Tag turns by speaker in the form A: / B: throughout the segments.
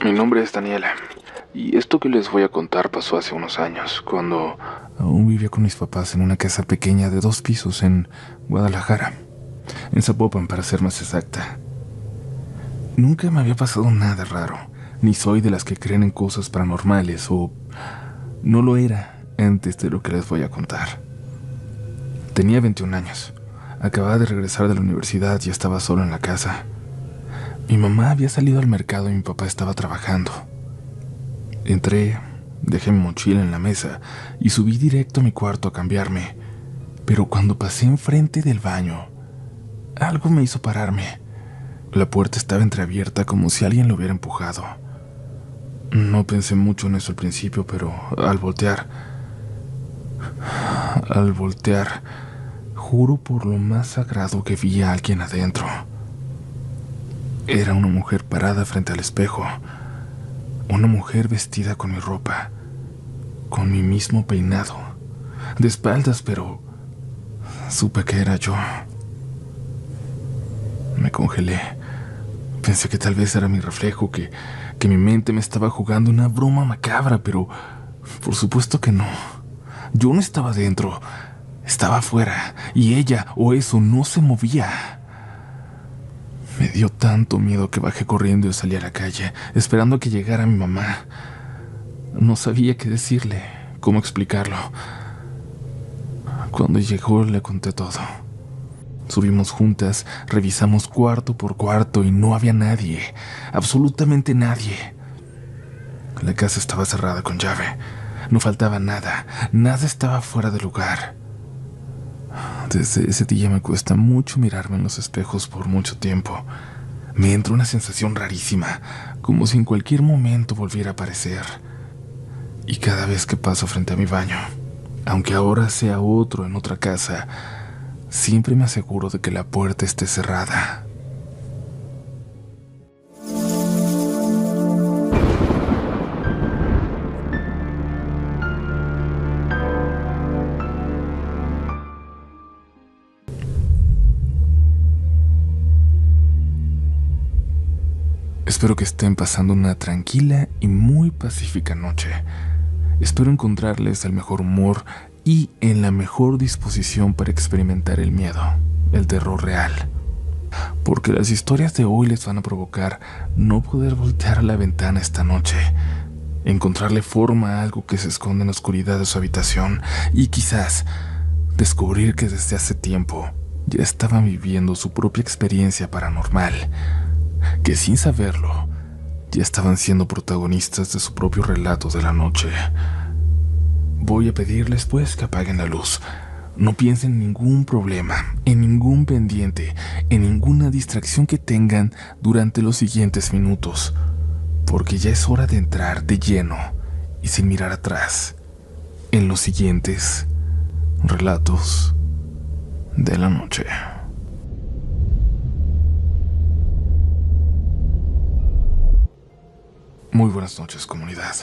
A: Mi nombre es Daniela, y esto que les voy a contar pasó hace unos años, cuando aún vivía con mis papás en una casa pequeña de 2 pisos en Guadalajara, en Zapopan para ser más exacta. Nunca me había pasado nada raro, ni soy de las que creen en cosas paranormales, o no lo era antes de lo que les voy a contar. Tenía 21 años, acababa de regresar de la universidad y estaba solo en la casa. Mi mamá había salido al mercado y mi papá estaba trabajando. Entré, dejé mi mochila en la mesa y subí directo a mi cuarto a cambiarme. Pero cuando pasé enfrente del baño, algo me hizo pararme. La puerta estaba entreabierta como si alguien lo hubiera empujado. No pensé mucho en eso al principio, pero al voltear, juro por lo más sagrado que vi a alguien adentro. Era una mujer parada frente al espejo. Una mujer vestida con mi ropa, con mi mismo peinado, de espaldas, pero supe que era yo. Me congelé. Pensé que tal vez era mi reflejo, que mi mente me estaba jugando una broma macabra, pero por supuesto que no. Yo no estaba dentro, estaba afuera, y ella o eso no se movía. Me dio tanto miedo que bajé corriendo y salí a la calle, esperando a que llegara mi mamá. No sabía qué decirle, cómo explicarlo. Cuando llegó le conté todo. Subimos juntas, revisamos cuarto por cuarto y no había nadie, absolutamente nadie. La casa estaba cerrada con llave, no faltaba nada, nada estaba fuera de lugar. Desde ese día me cuesta mucho mirarme en los espejos por mucho tiempo. Me entra una sensación rarísima, como si en cualquier momento volviera a aparecer. Y cada vez que paso frente a mi baño, aunque ahora sea otro en otra casa, siempre me aseguro de que la puerta esté cerrada. Espero que estén pasando una tranquila y muy pacífica noche. Espero encontrarles el mejor humor y en la mejor disposición para experimentar el miedo, el terror real. Porque las historias de hoy les van a provocar no poder voltear a la ventana esta noche, encontrarle forma a algo que se esconde en la oscuridad de su habitación y quizás descubrir que desde hace tiempo ya estaban viviendo su propia experiencia paranormal, que sin saberlo ya estaban siendo protagonistas de su propio relato de la noche. Voy a pedirles pues que apaguen la luz. No piensen en ningún problema, en ningún pendiente, en ninguna distracción que tengan durante los siguientes minutos, porque ya es hora de entrar de lleno y sin mirar atrás en los siguientes relatos de la noche. Muy buenas noches, comunidad.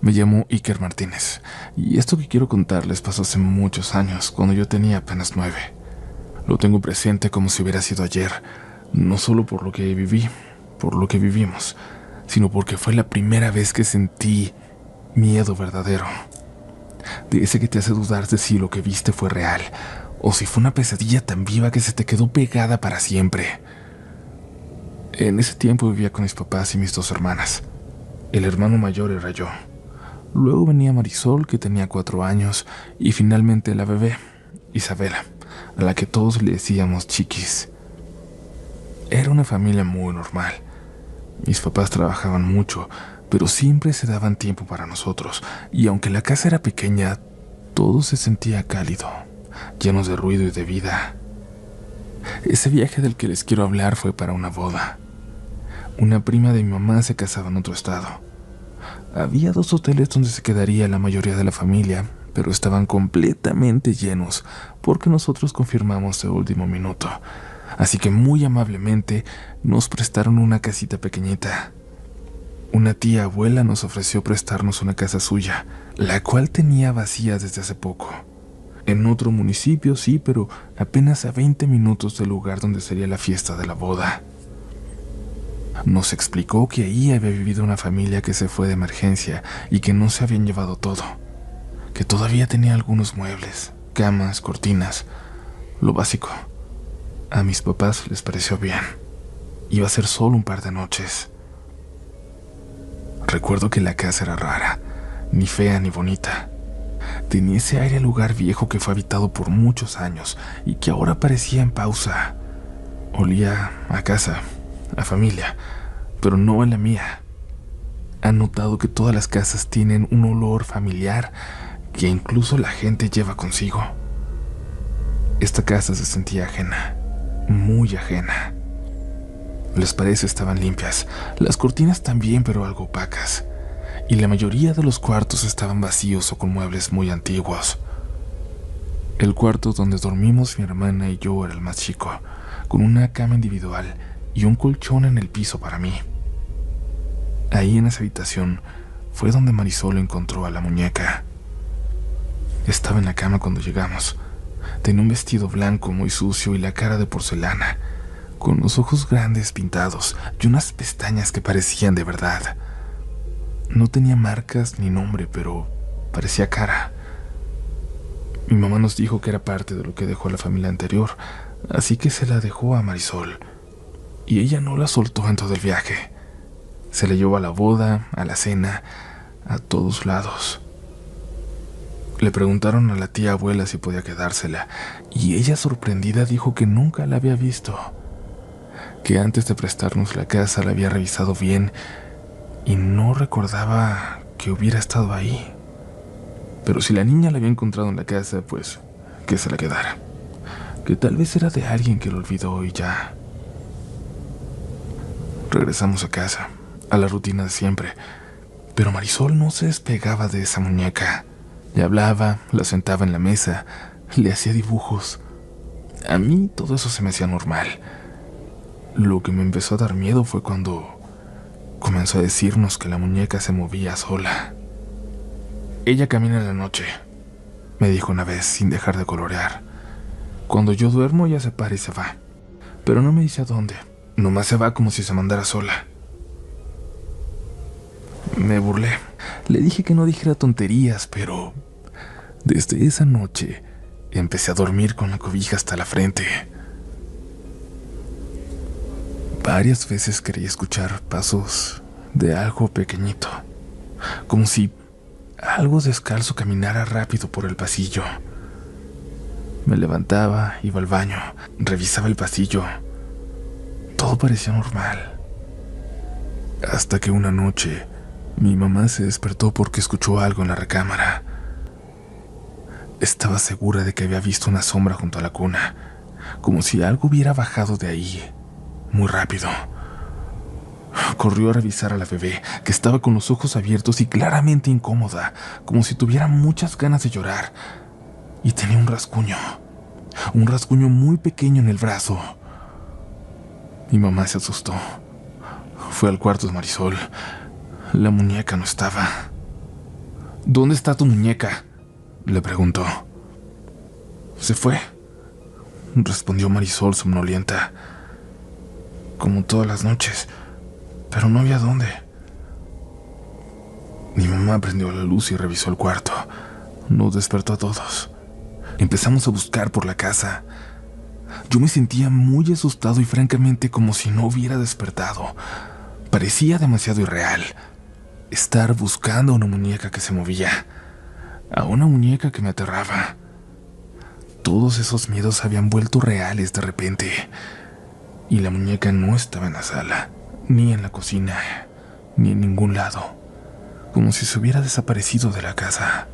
A: Me llamo Iker Martínez, y esto que quiero contarles pasó hace muchos años, cuando yo tenía apenas 9. Lo tengo presente como si hubiera sido ayer, no solo por lo que viví, por lo que vivimos, sino porque fue la primera vez que sentí miedo verdadero. De ese que te hace dudar de si lo que viste fue real, o si fue una pesadilla tan viva que se te quedó pegada para siempre. En ese tiempo vivía con mis papás y mis 2 hermanas. El hermano mayor era yo. Luego venía Marisol, que tenía 4 años, y finalmente la bebé, Isabela, a la que todos le decíamos Chiquis. Era una familia muy normal. Mis papás trabajaban mucho, pero siempre se daban tiempo para nosotros, y aunque la casa era pequeña, todo se sentía cálido, llenos de ruido y de vida. Ese viaje del que les quiero hablar fue para una boda. Una prima de mi mamá se casaba en otro estado. Había 2 hoteles donde se quedaría la mayoría de la familia, pero estaban completamente llenos porque nosotros confirmamos de último minuto. Así que muy amablemente nos prestaron una casita pequeñita. Una tía abuela nos ofreció prestarnos una casa suya, la cual tenía vacía desde hace poco. En otro municipio, sí, pero apenas a 20 minutos del lugar donde sería la fiesta de la boda. Nos explicó que ahí había vivido una familia que se fue de emergencia y que no se habían llevado todo, que todavía tenía algunos muebles, camas, cortinas, lo básico. A mis papás les pareció bien. Iba a ser solo un par de noches. Recuerdo que la casa era rara, ni fea ni bonita. Tenía ese aire a lugar viejo que fue habitado por muchos años y que ahora parecía en pausa. Olía a casa, a familia, pero no a la mía. Han notado que todas las casas tienen un olor familiar que incluso la gente lleva consigo. Esta casa se sentía ajena, muy ajena. Las paredes estaban limpias, las cortinas también, pero algo opacas, y la mayoría de los cuartos estaban vacíos o con muebles muy antiguos. El cuarto donde dormimos mi hermana y yo era el más chico, con una cama individual y un colchón en el piso para mí. Ahí en esa habitación fue donde Marisol encontró a la muñeca. Estaba en la cama cuando llegamos. Tenía un vestido blanco muy sucio y la cara de porcelana, con los ojos grandes pintados y unas pestañas que parecían de verdad. No tenía marcas ni nombre, pero parecía cara. Mi mamá nos dijo que era parte de lo que dejó la familia anterior, así que se la dejó a Marisol, y ella no la soltó en todo el viaje. Se la llevó a la boda, a la cena, a todos lados. Le preguntaron a la tía abuela si podía quedársela, y ella, sorprendida, dijo que nunca la había visto, que antes de prestarnos la casa la había revisado bien y no recordaba que hubiera estado ahí. Pero si la niña la había encontrado en la casa, pues que se la quedara, que tal vez era de alguien que lo olvidó y ya. Regresamos a casa, a la rutina de siempre, pero Marisol no se despegaba de esa muñeca. Le hablaba, la sentaba en la mesa, le hacía dibujos. A mí todo eso se me hacía normal. Lo que me empezó a dar miedo fue cuando comenzó a decirnos que la muñeca se movía sola. Ella camina en la noche, me dijo una vez sin dejar de colorear. Cuando yo duermo ella se para y se va, pero no me dice a dónde. Nomás se va como si se mandara sola. Me burlé. Le dije que no dijera tonterías, pero desde esa noche empecé a dormir con la cobija hasta la frente. Varias veces creí escuchar pasos de algo pequeñito, como si algo descalzo caminara rápido por el pasillo. Me levantaba, iba al baño, revisaba el pasillo. Todo parecía normal. Hasta que una noche mi mamá se despertó porque escuchó algo en la recámara. Estaba segura de que había visto una sombra junto a la cuna, como si algo hubiera bajado de ahí, muy rápido. Corrió a revisar a la bebé, que estaba con los ojos abiertos y claramente incómoda, como si tuviera muchas ganas de llorar. Y tenía un rasguño muy pequeño en el brazo. Mi mamá se asustó. Fue al cuarto de Marisol. La muñeca no estaba. ¿Dónde está tu muñeca?, le preguntó. Se fue, respondió Marisol somnolienta, como todas las noches, pero no había dónde. Mi mamá prendió la luz y revisó el cuarto. Nos despertó a todos. Empezamos a buscar por la casa. Yo me sentía muy asustado y francamente como si no hubiera despertado. Parecía demasiado irreal estar buscando a una muñeca que se movía, a una muñeca que me aterraba. Todos esos miedos habían vuelto reales de repente, y la muñeca no estaba en la sala, ni en la cocina, ni en ningún lado, como si se hubiera desaparecido de la casa.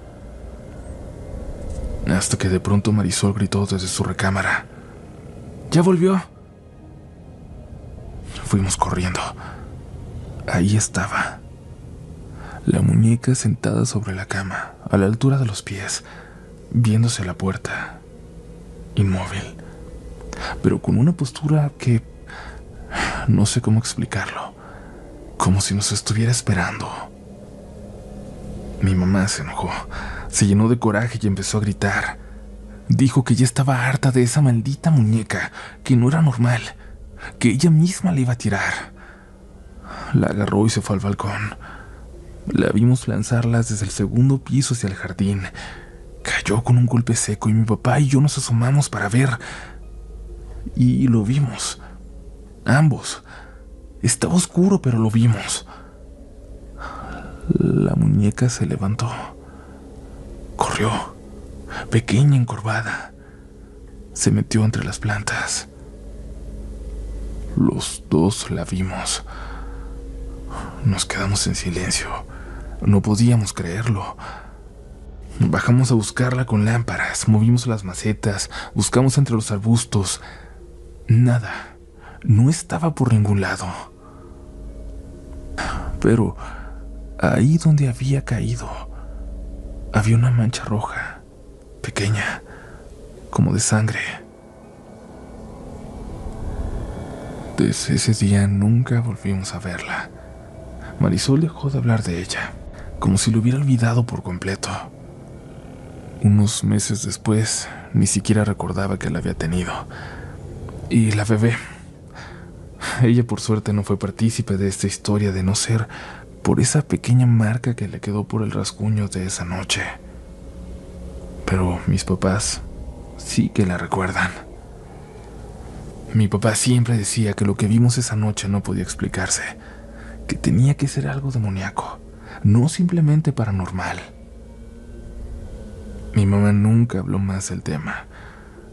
A: Hasta que de pronto Marisol gritó desde su recámara: ¡Ya volvió! Fuimos corriendo. Ahí estaba, la muñeca sentada sobre la cama, a la altura de los pies, viéndose a la puerta, inmóvil, pero con una postura que no sé cómo explicarlo, como si nos estuviera esperando. Mi mamá se enojó, se llenó de coraje y empezó a gritar: Dijo que ya estaba harta de esa maldita muñeca, que no era normal, que ella misma la iba a tirar. La agarró y se fue al balcón. La vimos lanzarlas desde el segundo piso hacia el jardín. Cayó con un golpe seco y mi papá y yo nos asomamos para ver. Y lo vimos. Ambos. Estaba oscuro, pero lo vimos. La muñeca se levantó. Corrió, pequeña, encorvada. Se metió entre las plantas. Los dos la vimos. Nos quedamos en silencio. No podíamos creerlo. Bajamos a buscarla con lámparas, movimos las macetas, buscamos entre los arbustos. Nada. No estaba por ningún lado. Pero ahí donde había caído, había una mancha roja, pequeña, como de sangre. Desde ese día nunca volvimos a verla. Marisol dejó de hablar de ella, como si lo hubiera olvidado por completo. Unos meses después, ni siquiera recordaba que la había tenido. Y la bebé. Ella por suerte no fue partícipe de esta historia, de no ser por esa pequeña marca que le quedó por el rasguño de esa noche. Pero mis papás sí que la recuerdan. Mi papá siempre decía que lo que vimos esa noche no podía explicarse, que tenía que ser algo demoníaco, no simplemente paranormal. Mi mamá nunca habló más del tema,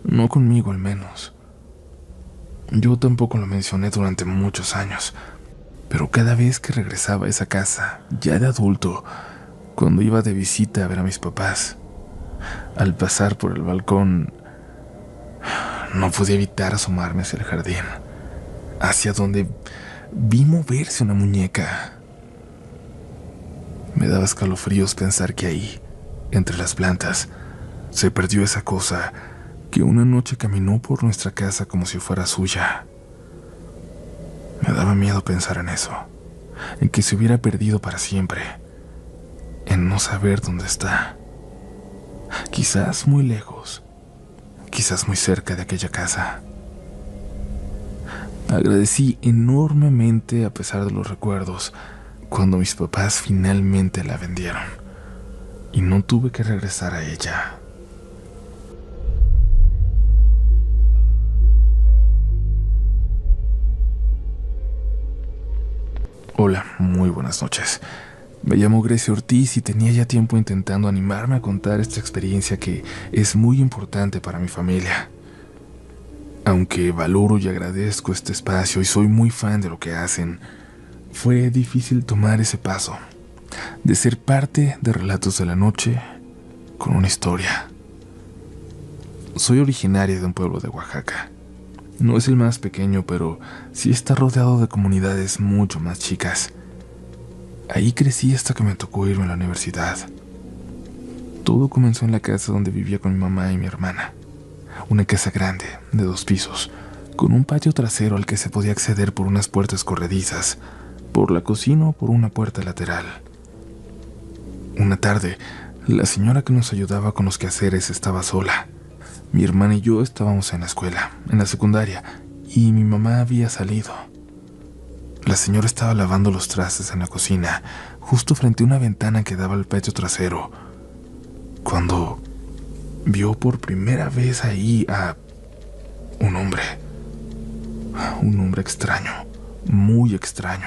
A: no conmigo al menos. Yo tampoco lo mencioné durante muchos años, pero cada vez que regresaba a esa casa, ya de adulto, cuando iba de visita a ver a mis papás, al pasar por el balcón, no podía evitar asomarme hacia el jardín, hacia donde vi moverse una muñeca. Me daba escalofríos pensar que ahí, entre las plantas, se perdió esa cosa que una noche caminó por nuestra casa como si fuera suya. Me daba miedo pensar en eso, en que se hubiera perdido para siempre, en no saber dónde está. Quizás muy lejos, quizás muy cerca de aquella casa. Agradecí enormemente, a pesar de los recuerdos, cuando mis papás finalmente la vendieron y no tuve que regresar a ella. Hola, muy buenas noches. Me llamo Grecia Ortiz y tenía ya tiempo intentando animarme a contar esta experiencia que es muy importante para mi familia. Aunque valoro y agradezco este espacio y soy muy fan de lo que hacen, fue difícil tomar ese paso, de ser parte de Relatos de la Noche con una historia. Soy originaria de un pueblo de Oaxaca. No es el más pequeño, pero sí está rodeado de comunidades mucho más chicas. Ahí crecí hasta que me tocó irme a la universidad. Todo comenzó en la casa donde vivía con mi mamá y mi hermana. Una casa grande, de 2 pisos, con un patio trasero al que se podía acceder por unas puertas corredizas, por la cocina o por una puerta lateral. Una tarde, la señora que nos ayudaba con los quehaceres estaba sola. Mi hermana y yo estábamos en la escuela, en la secundaria, y mi mamá había salido. La señora estaba lavando los trastes en la cocina, justo frente a una ventana que daba al patio trasero, cuando vio por primera vez ahí a un hombre extraño, muy extraño,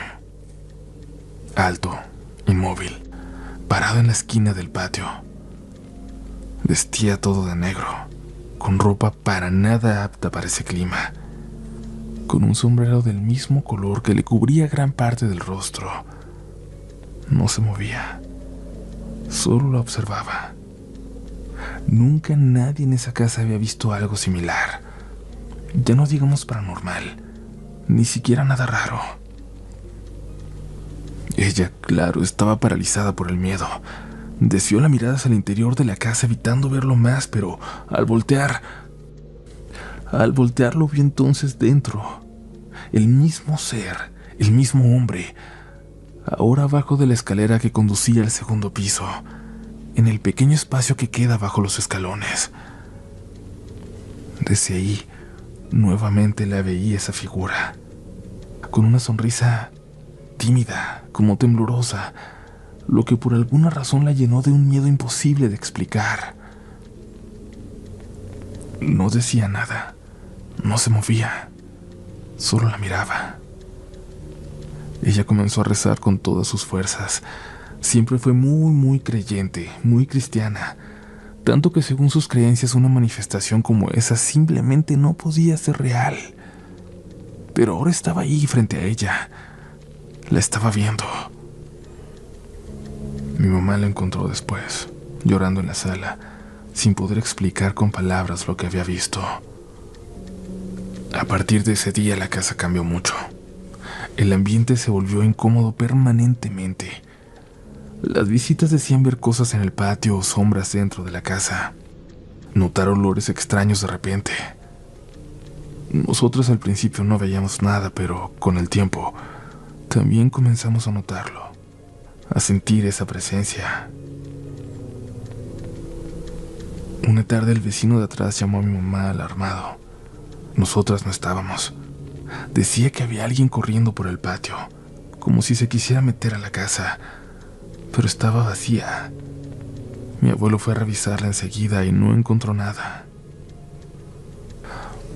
A: alto, inmóvil, parado en la esquina del patio. Vestía todo de negro, con ropa para nada apta para ese clima, con un sombrero del mismo color que le cubría gran parte del rostro. No se movía, solo la observaba. Nunca nadie en esa casa había visto algo similar. Ya no digamos paranormal, ni siquiera nada raro. Ella, claro, estaba paralizada por el miedo. Desvió la mirada hacia el interior de la casa evitando verlo más, pero al voltear lo vio entonces dentro. El mismo ser, el mismo hombre, ahora abajo de la escalera que conducía al segundo piso, en el pequeño espacio que queda bajo los escalones. Desde ahí, nuevamente la veía esa figura, con una sonrisa tímida, como temblorosa, lo que por alguna razón la llenó de un miedo imposible de explicar. No decía nada, no se movía, solo la miraba. Ella comenzó a rezar con todas sus fuerzas. Siempre fue muy creyente, muy cristiana, tanto que según sus creencias una manifestación como esa simplemente no podía ser real. Pero ahora estaba ahí frente a ella, la estaba viendo. Mi mamá la encontró después, llorando en la sala, sin poder explicar con palabras lo que había visto. A partir de ese día la casa cambió mucho. El ambiente se volvió incómodo permanentemente. Las visitas decían ver cosas en el patio o sombras dentro de la casa. Notar olores extraños de repente. Nosotros al principio no veíamos nada, pero con el tiempo también comenzamos a notarlo, a sentir esa presencia. Una tarde el vecino de atrás llamó a mi mamá alarmado. Nosotras no estábamos. Decía que había alguien corriendo por el patio, como si se quisiera meter a la casa, pero estaba vacía. Mi abuelo fue a revisarla enseguida y no encontró nada.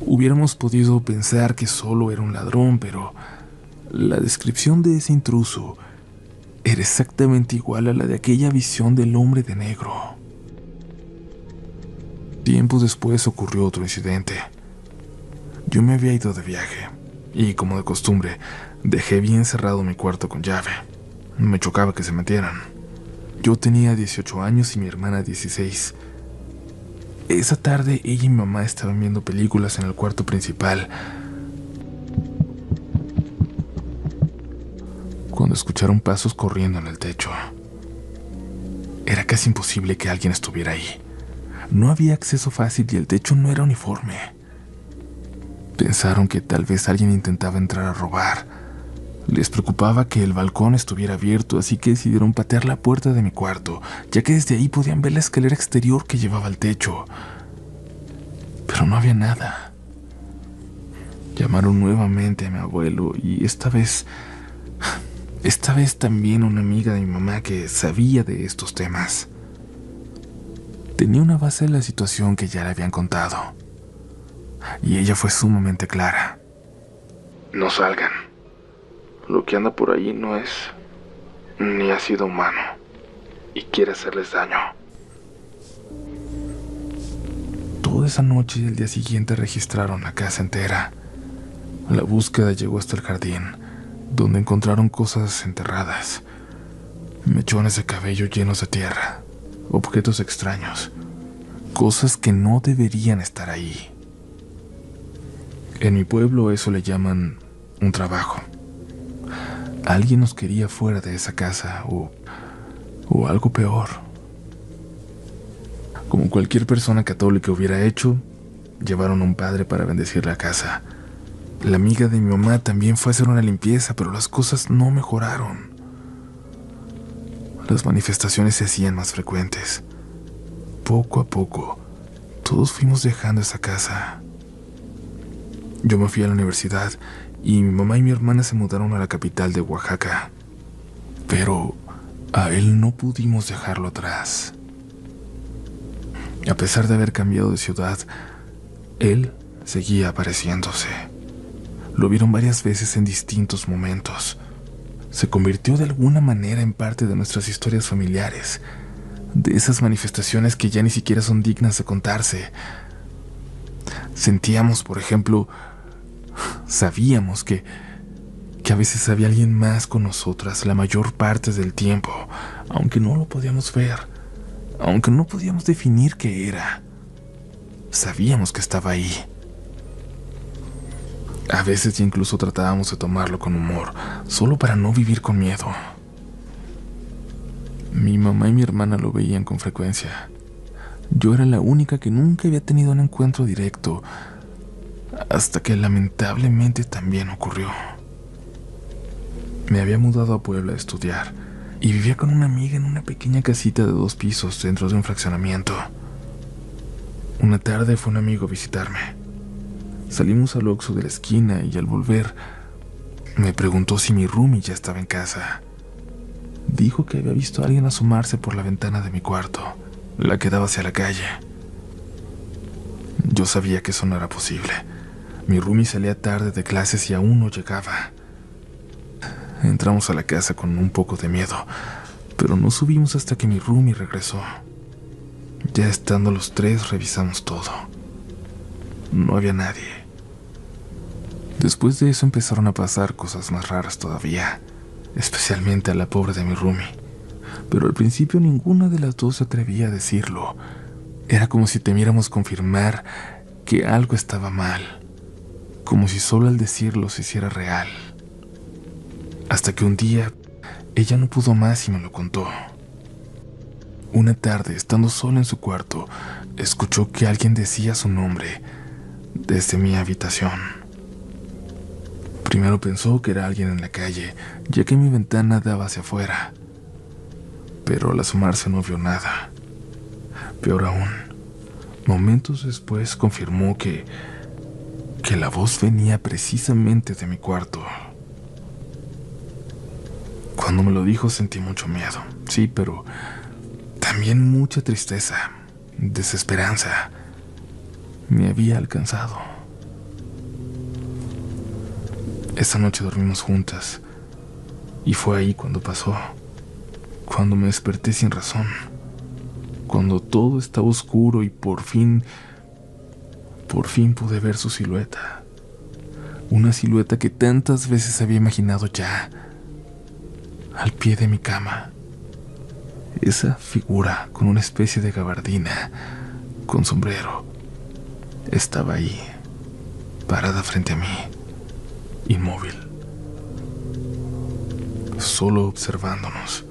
A: Hubiéramos podido pensar que solo era un ladrón, pero la descripción de ese intruso era exactamente igual a la de aquella visión del hombre de negro. Tiempo después ocurrió otro incidente. Yo me había ido de viaje y, como de costumbre, dejé bien cerrado mi cuarto con llave. Me chocaba que se metieran. Yo tenía 18 años y mi hermana 16. Esa tarde ella y mi mamá estaban viendo películas en el cuarto principal cuando escucharon pasos corriendo en el techo. Era casi imposible que alguien estuviera ahí. No había acceso fácil y el techo no era uniforme. Pensaron que tal vez alguien intentaba entrar a robar. Les preocupaba que el balcón estuviera abierto, así que decidieron patear la puerta de mi cuarto, ya que desde ahí podían ver la escalera exterior que llevaba al techo. Pero no había nada. Llamaron nuevamente a mi abuelo y esta vez también una amiga de mi mamá que sabía de estos temas. Tenía una base de la situación que ya le habían contado. Y ella fue sumamente clara. No salgan. Lo que anda por ahí no es ni ha sido humano y quiere hacerles daño. Toda esa noche y el día siguiente registraron la casa entera. La búsqueda llegó hasta el jardín, donde encontraron cosas enterradas, mechones de cabello llenos de tierra, objetos extraños, cosas que no deberían estar ahí. En mi pueblo eso le llaman un trabajo. Alguien nos quería fuera de esa casa o algo peor. Como cualquier persona católica hubiera hecho, llevaron a un padre para bendecir la casa. La amiga de mi mamá también fue a hacer una limpieza, pero las cosas no mejoraron. Las manifestaciones se hacían más frecuentes. Poco a poco, todos fuimos dejando esa casa. Yo me fui a la universidad y mi mamá y mi hermana se mudaron a la capital de Oaxaca. Pero a él no pudimos dejarlo atrás. A pesar de haber cambiado de ciudad, él seguía apareciéndose. Lo vieron varias veces en distintos momentos. Se convirtió de alguna manera en parte de nuestras historias familiares, de esas manifestaciones que ya ni siquiera son dignas de contarse. Sentíamos, por ejemplo, sabíamos que a veces había alguien más con nosotras la mayor parte del tiempo, aunque no lo podíamos ver, aunque no podíamos definir qué era. Sabíamos que estaba ahí. A veces incluso tratábamos de tomarlo con humor, solo para no vivir con miedo. Mi mamá y mi hermana lo veían con frecuencia. Yo era la única que nunca había tenido un encuentro directo, hasta que lamentablemente también ocurrió. Me había mudado a Puebla a estudiar y vivía con una amiga en una pequeña casita de 2 pisos dentro de un fraccionamiento. Una tarde fue un amigo a visitarme. Salimos al Oxxo de la esquina y al volver me preguntó si mi roomie ya estaba en casa. Dijo que había visto a alguien asomarse por la ventana de mi cuarto, la que daba hacia la calle. Yo sabía que eso no era posible. Mi roomie salía tarde de clases y aún no llegaba. Entramos a la casa con un poco de miedo, pero no subimos hasta que mi roomie regresó. Ya estando los tres, revisamos todo. No había nadie. Después de eso empezaron a pasar cosas más raras todavía, especialmente a la pobre de mi roomie. Pero al principio ninguna de las dos se atrevía a decirlo. Era como si temiéramos confirmar que algo estaba mal, como si solo al decirlo se hiciera real. Hasta que un día ella no pudo más y me lo contó. Una tarde, estando sola en su cuarto, escuchó que alguien decía su nombre desde mi habitación. Primero pensó que era alguien en la calle, ya que mi ventana daba hacia afuera. Pero al asomarse no vio nada. Peor aún, momentos después confirmó que la voz venía precisamente de mi cuarto. Cuando me lo dijo sentí mucho miedo, sí, pero también mucha tristeza, desesperanza. Me había alcanzado. Esa noche dormimos juntas y fue ahí cuando pasó, cuando me desperté sin razón, cuando todo estaba oscuro y por fin pude ver su silueta. Una silueta que tantas veces había imaginado ya, al pie de mi cama. Esa figura con una especie de gabardina, con sombrero, estaba ahí, parada frente a mí, inmóvil, solo observándonos.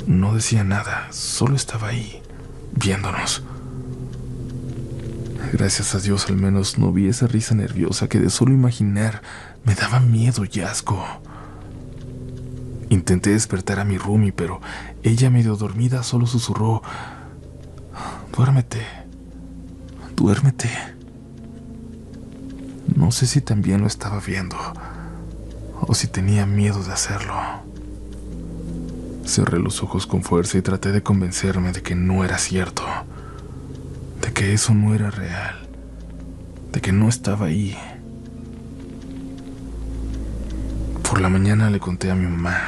A: No decía nada, solo estaba ahí, viéndonos. Gracias a Dios al menos no vi esa risa nerviosa que de solo imaginar me daba miedo y asco. Intenté despertar a mi roomie, pero ella, medio dormida, solo susurró: "Duérmete, duérmete". No sé si también lo estaba viendo o si tenía miedo de hacerlo. Cerré los ojos con fuerza y traté de convencerme de que no era cierto, de que eso no era real, de que no estaba ahí. Por la mañana le conté a mi mamá.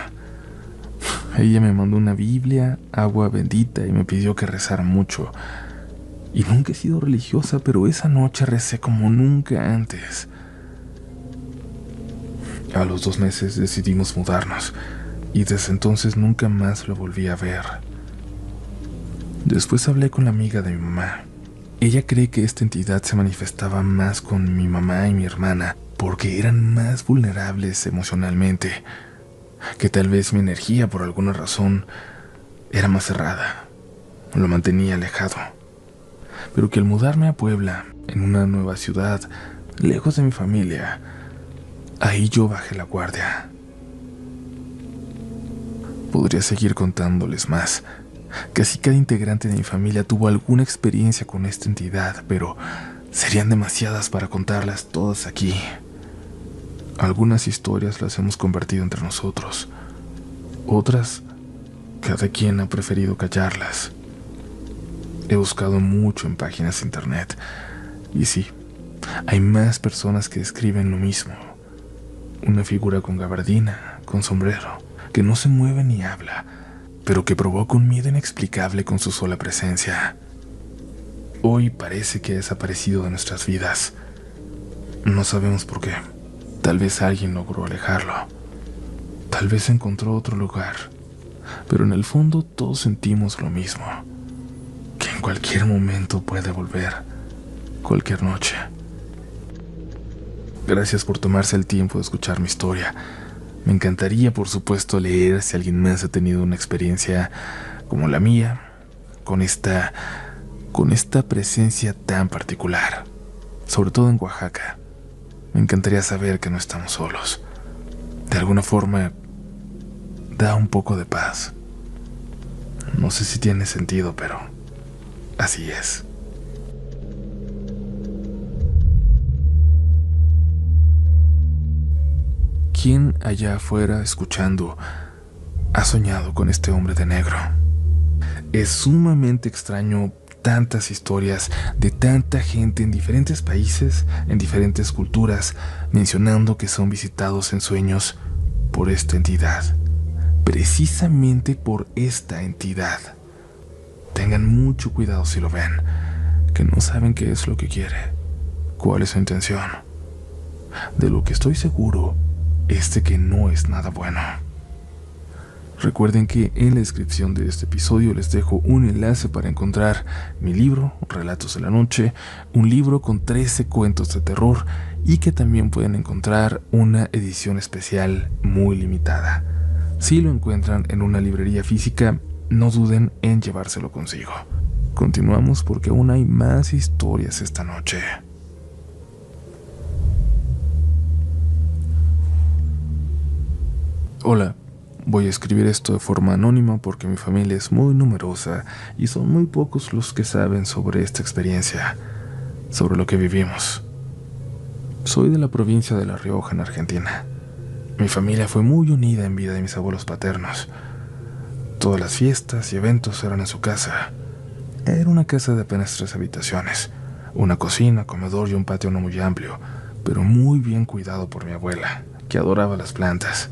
A: Ella me mandó una Biblia, agua bendita y me pidió que rezara mucho. Y nunca he sido religiosa, pero esa noche recé como nunca antes. A los 2 meses decidimos mudarnos y desde entonces nunca más lo volví a ver. Después hablé con la amiga de mi mamá. Ella cree que esta entidad se manifestaba más con mi mamá y mi hermana porque eran más vulnerables emocionalmente, que tal vez mi energía por alguna razón era más cerrada, lo mantenía alejado, pero que al mudarme a Puebla, en una nueva ciudad, lejos de mi familia, ahí yo bajé la guardia. Podría seguir contándoles más. Casi cada integrante de mi familia tuvo alguna experiencia con esta entidad, pero serían demasiadas para contarlas todas aquí. Algunas historias las hemos compartido entre nosotros. Otras, cada quien ha preferido callarlas. He buscado mucho en páginas de internet. Y sí, hay más personas que describen lo mismo. Una figura con gabardina, con sombrero, que no se mueve ni habla, pero que provoca un miedo inexplicable con su sola presencia. Hoy parece que ha desaparecido de nuestras vidas. No sabemos por qué. Tal vez alguien logró alejarlo. Tal vez encontró otro lugar. Pero en el fondo todos sentimos lo mismo. Que en cualquier momento puede volver. Cualquier noche. Gracias por tomarse el tiempo de escuchar mi historia. Me encantaría, por supuesto, leer si alguien más ha tenido una experiencia como la mía, con esta presencia tan particular. Sobre todo en Oaxaca. Me encantaría saber que no estamos solos. De alguna forma, da un poco de paz. No sé si tiene sentido, pero así es. ¿Quién allá afuera escuchando ha soñado con este hombre de negro? Es sumamente extraño tantas historias de tanta gente en diferentes países, en diferentes culturas, mencionando que son visitados en sueños por esta entidad. Precisamente por esta entidad. Tengan mucho cuidado si lo ven, que no saben qué es lo que quiere, cuál es su intención. De lo que estoy seguro es de que no es nada bueno. Recuerden que en la descripción de este episodio les dejo un enlace para encontrar mi libro, Relatos de la Noche, un libro con 13 cuentos de terror y que también pueden encontrar una edición especial muy limitada. Si lo encuentran en una librería física, no duden en llevárselo consigo. Continuamos porque aún hay más historias esta noche. Hola. Voy a escribir esto de forma anónima porque mi familia es muy numerosa y son muy pocos los que saben sobre esta experiencia, sobre lo que vivimos. Soy de la provincia de La Rioja, en Argentina. Mi familia fue muy unida en vida de mis abuelos paternos. Todas las fiestas y eventos eran en su casa. Era una casa de apenas 3 habitaciones, una cocina, comedor y un patio no muy amplio, pero muy bien cuidado por mi abuela, que adoraba las plantas.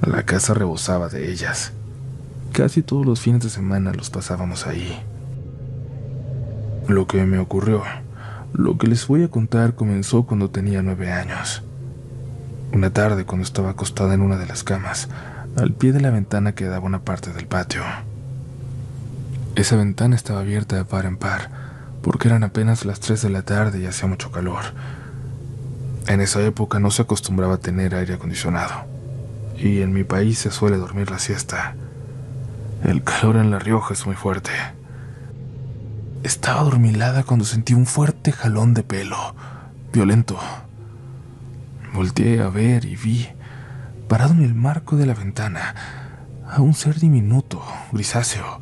A: La casa rebosaba de ellas. Casi todos los fines de semana los pasábamos ahí. Lo que me ocurrió, lo que les voy a contar, comenzó cuando tenía 9 años. Una tarde, cuando estaba acostada en una de las camas, al pie de la ventana que daba una parte del patio. Esa ventana estaba abierta de par en par, porque eran apenas las 3 de la tarde y hacía mucho calor. En esa época no se acostumbraba a tener aire acondicionado. Y en mi país se suele dormir la siesta. El calor en La Rioja es muy fuerte. Estaba adormilada cuando sentí un fuerte jalón de pelo, violento. Volteé a ver y vi, parado en el marco de la ventana, a un ser diminuto, grisáceo,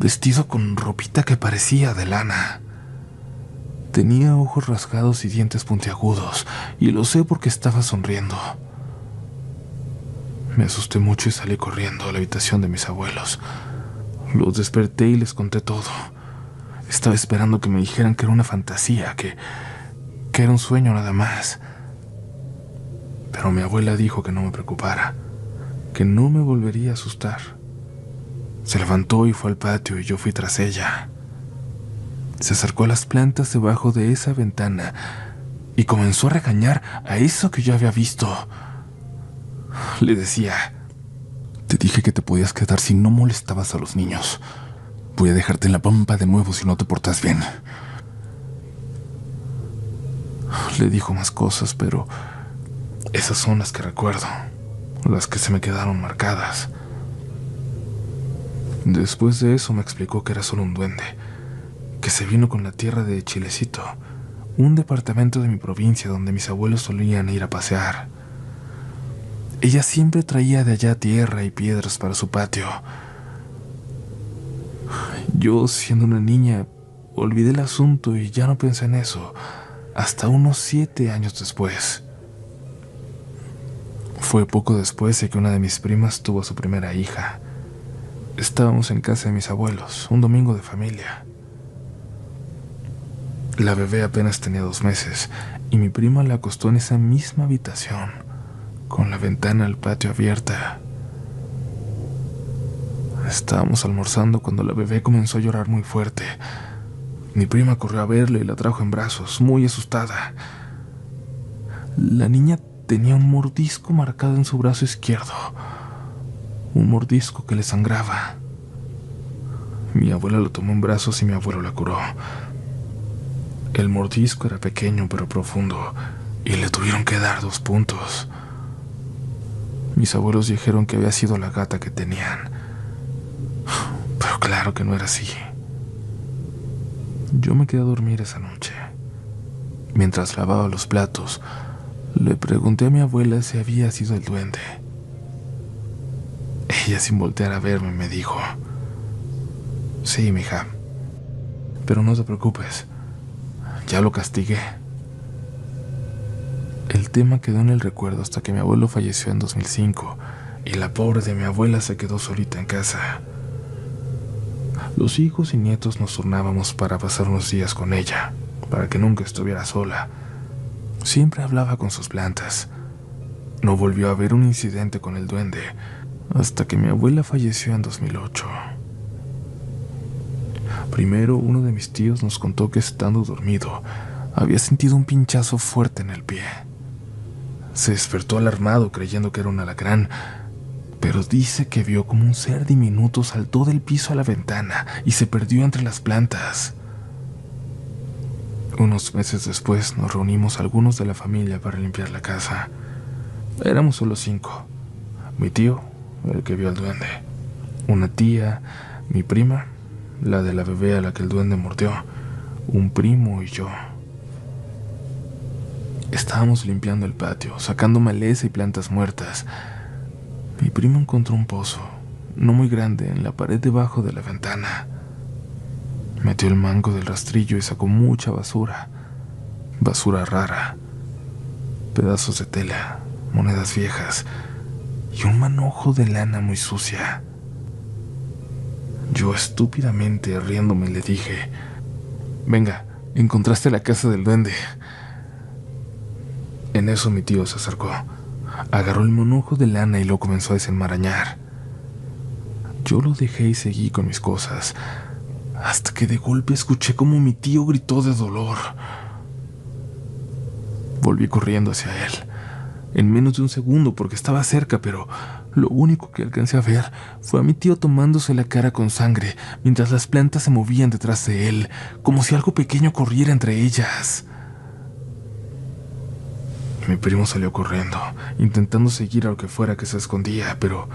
A: vestido con ropita que parecía de lana. Tenía ojos rasgados y dientes puntiagudos, y lo sé porque estaba sonriendo. Me asusté mucho y salí corriendo a la habitación de mis abuelos. Los desperté y les conté todo. Estaba esperando que me dijeran que era una fantasía, que era un sueño nada más. Pero mi abuela dijo que no me preocupara, que no me volvería a asustar. Se levantó y fue al patio y yo fui tras ella. Se acercó a las plantas debajo de esa ventana y comenzó a regañar a eso que yo había visto. Le decía: te dije que te podías quedar si no molestabas a los niños. Voy a dejarte en la pampa de nuevo si no te portas bien. Le dijo más cosas, pero esas son las que recuerdo, las que se me quedaron marcadas. Después de eso me explicó que era solo un duende, que se vino con la tierra de Chilecito, un departamento de mi provincia donde mis abuelos solían ir a pasear. Ella siempre traía de allá tierra y piedras para su patio. Yo, siendo una niña, olvidé el asunto y ya no pensé en eso, hasta unos 7 años después. Fue poco después de que una de mis primas tuvo a su primera hija. Estábamos en casa de mis abuelos, un domingo de familia. La bebé apenas tenía 2 meses y mi prima la acostó en esa misma habitación, con la ventana al patio abierta. Estábamos almorzando cuando la bebé comenzó a llorar muy fuerte. Mi prima corrió a verla y la trajo en brazos, muy asustada. La niña tenía un mordisco marcado en su brazo izquierdo, un mordisco que le sangraba. Mi abuela lo tomó en brazos y mi abuelo la curó. El mordisco era pequeño pero profundo y le tuvieron que dar 2 puntos. Mis abuelos dijeron que había sido la gata que tenían, pero claro que no era así. Yo me quedé a dormir esa noche. Mientras lavaba los platos, le pregunté a mi abuela si había sido el duende. Ella, sin voltear a verme, me dijo: sí, mija, pero no te preocupes, ya lo castigué. El tema quedó en el recuerdo hasta que mi abuelo falleció en 2005 y la pobre de mi abuela se quedó solita en casa. Los hijos y nietos nos turnábamos para pasar unos días con ella, para que nunca estuviera sola. Siempre hablaba con sus plantas. No volvió a haber un incidente con el duende hasta que mi abuela falleció en 2008. Primero, uno de mis tíos nos contó que estando dormido, había sentido un pinchazo fuerte en el pie. Se despertó alarmado creyendo que era un alacrán, pero dice que vio como un ser diminuto saltó del piso a la ventana y se perdió entre las plantas. Unos meses después nos reunimos algunos de la familia para limpiar la casa. Éramos solo 5. Mi tío, el que vio al duende, una tía, mi prima, la de la bebé a la que el duende mordió, un primo y yo. Estábamos limpiando el patio, sacando maleza y plantas muertas. Mi primo encontró un pozo, no muy grande, en la pared debajo de la ventana. Metió el mango del rastrillo y sacó mucha basura. Basura rara. Pedazos de tela, monedas viejas y un manojo de lana muy sucia. Yo estúpidamente riéndome le dije: «Venga, encontraste la casa del duende». En eso mi tío se acercó, agarró el manojo de lana y lo comenzó a desenmarañar. Yo lo dejé y seguí con mis cosas, hasta que de golpe escuché como mi tío gritó de dolor. Volví corriendo hacia él, en menos de un segundo porque estaba cerca, pero lo único que alcancé a ver fue a mi tío tomándose la cara con sangre mientras las plantas se movían detrás de él, como si algo pequeño corriera entre ellas. Mi primo salió corriendo, intentando seguir a lo que fuera que se escondía, pero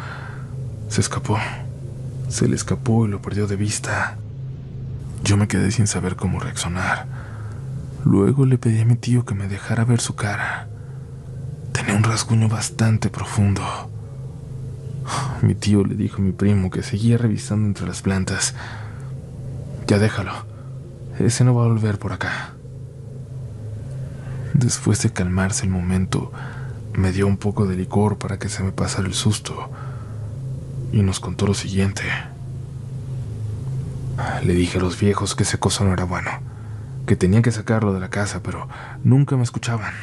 A: se escapó. Se le escapó y lo perdió de vista. Yo me quedé sin saber cómo reaccionar. Luego le pedí a mi tío que me dejara ver su cara. Tenía un rasguño bastante profundo. Mi tío le dijo a mi primo, que seguía revisando entre las plantas: «Ya déjalo, ese no va a volver por acá». Después de calmarse el momento, me dio un poco de licor para que se me pasara el susto y nos contó lo siguiente. Le dije a los viejos que ese cosa no era bueno, que tenían que sacarlo de la casa, pero nunca me escuchaban.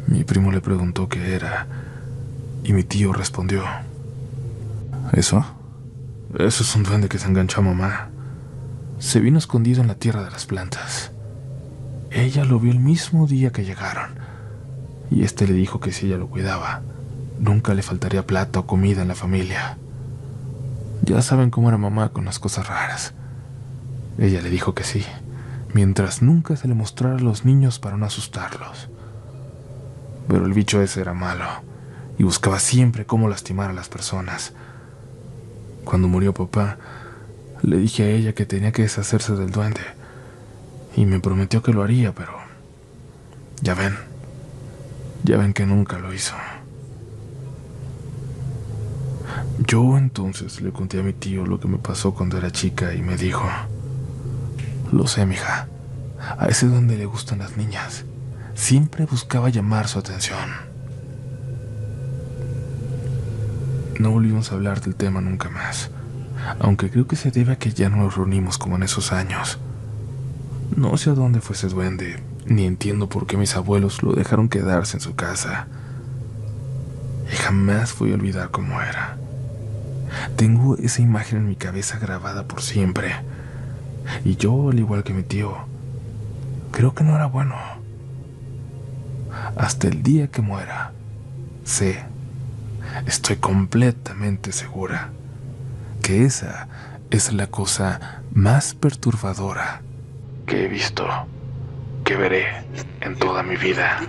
A: Mi primo le preguntó qué era y mi tío respondió: «¿Eso? Eso es un duende que se enganchó a mamá. Se vino escondido en la tierra de las plantas. Ella lo vio el mismo día que llegaron, y le dijo que si ella lo cuidaba, nunca le faltaría plata o comida en la familia. Ya saben cómo era mamá con las cosas raras. Ella le dijo que sí, mientras nunca se le mostrara a los niños para no asustarlos. Pero el bicho ese era malo y buscaba siempre cómo lastimar a las personas. Cuando murió papá, le dije a ella que tenía que deshacerse del duende, y me prometió que lo haría, pero ya ven que nunca lo hizo». Yo entonces le conté a mi tío lo que me pasó cuando era chica y me dijo: «Lo sé, mija, a ese duende le gustan las niñas. Siempre buscaba llamar su atención». No volvimos a hablar del tema nunca más, aunque creo que se debe a que ya no nos reunimos como en esos años. No sé a dónde fue ese duende, ni entiendo por qué mis abuelos lo dejaron quedarse en su casa. Y jamás voy a olvidar cómo era. Tengo esa imagen en mi cabeza grabada por siempre. Y yo, al igual que mi tío, creo que no era bueno. Hasta el día que muera, estoy completamente segura que esa es la cosa más perturbadora que he visto, que veré en toda mi vida.